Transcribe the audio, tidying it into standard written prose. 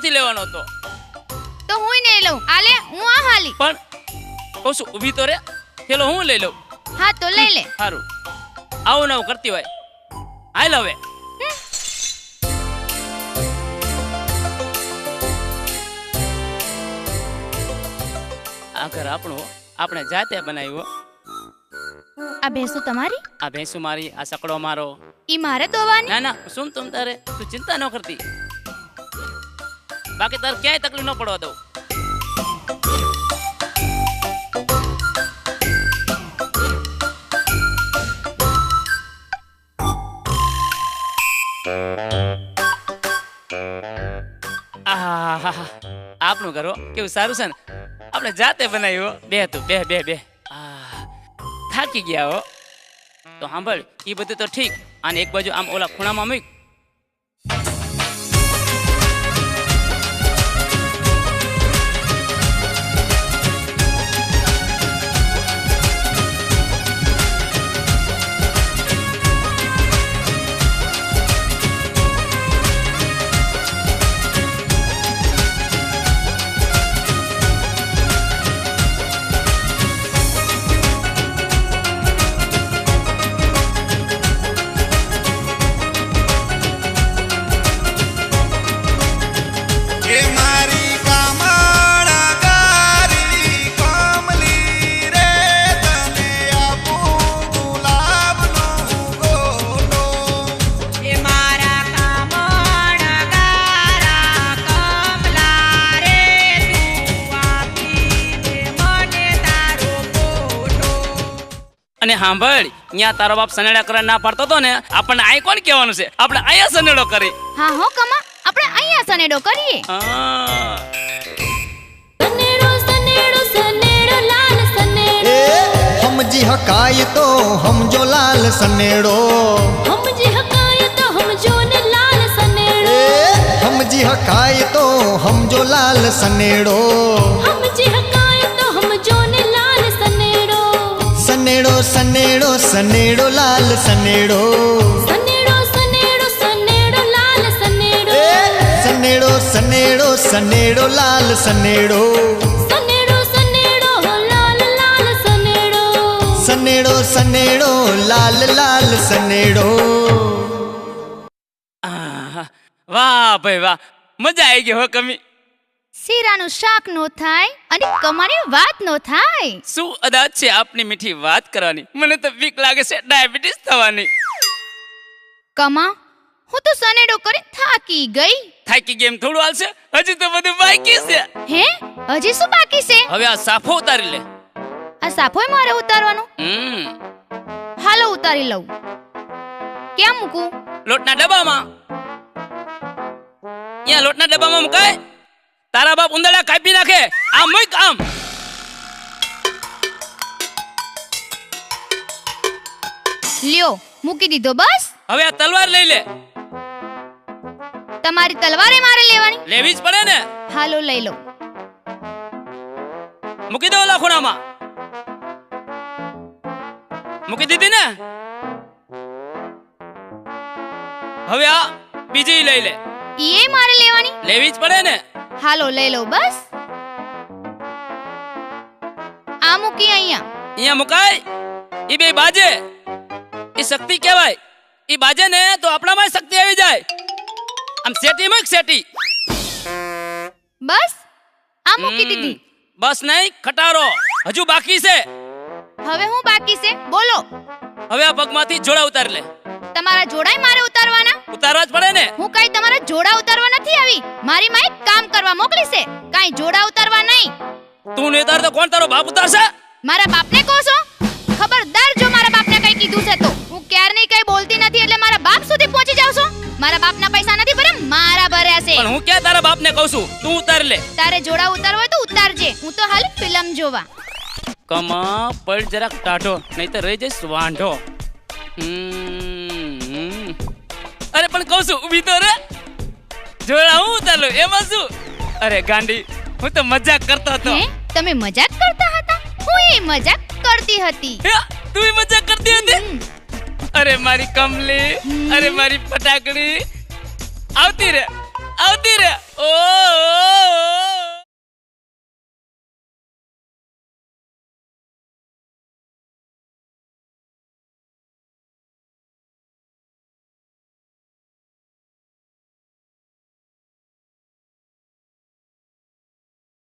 નથી લેવાનો હતો. તો હું નહીં લઉં. આલે હું આ હાલી. પણ કહું છું ઊભી તો રે, થેલો હું લઈ લઉં. હા તો લઈ લે. સારું, આવું નવું કરતી હોય. હાલ હવે. આ ઘર આપણું, આપણે જાતે બનાવ્યું. આ ભેંસો તમારી? આ ભેંસુ મારી, આ સકડો મારો. ઈ મારે દોવાની? ના ના, શું તું તારે, તું ચિંતા ન કરતી. બાકી તારે ક્યાંય તકલીફ ન પડવા દઉં. આપણું ઘર કેવું સારું છે ને, આપણે જાતે બનાવ્યું. બે તું બે બે બે થાકી ગયા હો. તો સાંભળ, એ બધું તો ઠીક, અને એક બાજુ આમ ઓલા ખૂણામાં મૂક. અને સાંભળ, અહીંયા તારો બાપ સનેડા કરવા ના પાડતો હતો ને, આપણને અહીં કોણ કહેવાનું છે? આપણે અહીંયા સનેડો કરી. હા હો કમા, આપણે અહીંયા સનેડો કરીએ. સનેડો સનેડો સનેડો લાલ સનેડો, સમજી હકાય તો સમજો લાલ સનેડો. સમજી હકાય તો સમજો ને લાલ સનેડો. સમજી હકાય તો સમજો લાલ સનેડો. સમજી હકાય તો સમજો ને લાલ સનેડો. સનેડો સનેડો સનેડો લાલ સનેડો. સનેડો સનેડો સનેડો લાલ સનેડો. સનેડો સનેડો સનેડો લાલ સનેડો. સનેડો સનેડો લાલ લાલ સનેડો. સનેડો સનેડો લાલ લાલ સનેડો. વાહ ભાઈ વાહ, મજા આવી ગઈ હો કમી. શીરાનું શાક નો થાય અને કમાની વાત નો થાય. શું અદાત છે આપની મીઠી વાત કરવાની. મને તો બીક લાગે છે ડાયાબિટીસ થવાની. કમા, હું તો સનેડો કરી થાકી ગઈ. થાકી ગઈ એમ થોડું હાલશે, હજી તો બધું બાકી છે. હે, હજી શું બાકી છે? હવે આ સાફો ઉતારી લે. આ સાફોય મારે ઉતારવાનું? હાલો ઉતારી લઉં. ક્યાં મૂકું? લોટના ડબ્બામાં. અહીંયા લોટના ડબ્બામાં મુકાય. તારા બાપ ઉંદરડા કાપી નાખે. આમ મૂક આમ. લ્યો, મૂકી દીધો બસ. હવે આ તલવાર લઈ લે. તમારી તલવારે મારે લેવાની? લેવી જ પડે ને. હાલો લઈ લો. મૂકી દો ઓલા ખૂણામાં. મૂકી દીધી ને. હવે આ બીજી લઈ લે. ઈ મારે લેવાની? લેવી જ પડે ને. હાલો લઈ લો બસ. આ મૂકી અહીંયા. અહીંયા મુકાય. ઈ બે બાજે. ઈ શક્તિ કહેવાય. ઈ બાજે ને તો આપણામાં શક્તિ આવી જાય. આમ સેટી મૂક સેટી. બસ આ મૂકી દીધી. બસ નહીં, ખટારો હજુ બાકી છે. હવે હું બાકી છે બોલો. હવે આ પગમાંથી જોડા ઉતારી લે. તમારા જોડાય મારે ઉતારવાના? ઉતારવા જ પડે ને. હું કઈ તમારા જોડા ઉતારવા નથી આવી. મારી માં એક કામ કરવા મોકલી છે, કાઈ જોડા ઉતારવા નહીં. તું ને ઉતાર તો કોણ તારો બાપ ઉતારશે? મારા બાપને કહો છો? ખબરદાર જો મારા બાપને કઈ કીધું છે તો હું ક્યારની કઈ બોલતી નથી, એટલે મારા બાપ સુધી પહોંચી જાવ છો. મારા બાપના પૈસા નથી ભરે, મારા ભર્યા છે. પણ હું ક્યાં તારા બાપને કહું છું? તું ઉતારી લે. તારે જોડા ઉતારવા હોય તો ઉતારજે. હું તો હાલ ફિલ્મ જોવા. કમા પડ જરાક ટાઢો, નહીં તો રહી જઈશ વાંઢો. અરે પણ કહું છું ઊભી તો રે. જોડા હું ઉતાર લઉં એમાં શું? અરે ગાંડી, હું તો મજાક કરતો હતો. હે, તમે મજાક કરતા હતા? હું એ મજાક કરતી હતી. તું મજાક કરતી હતી? અરે મારી કમલી, અરે મારી ફટાકડી. આવતી રે આવતી રે ઓ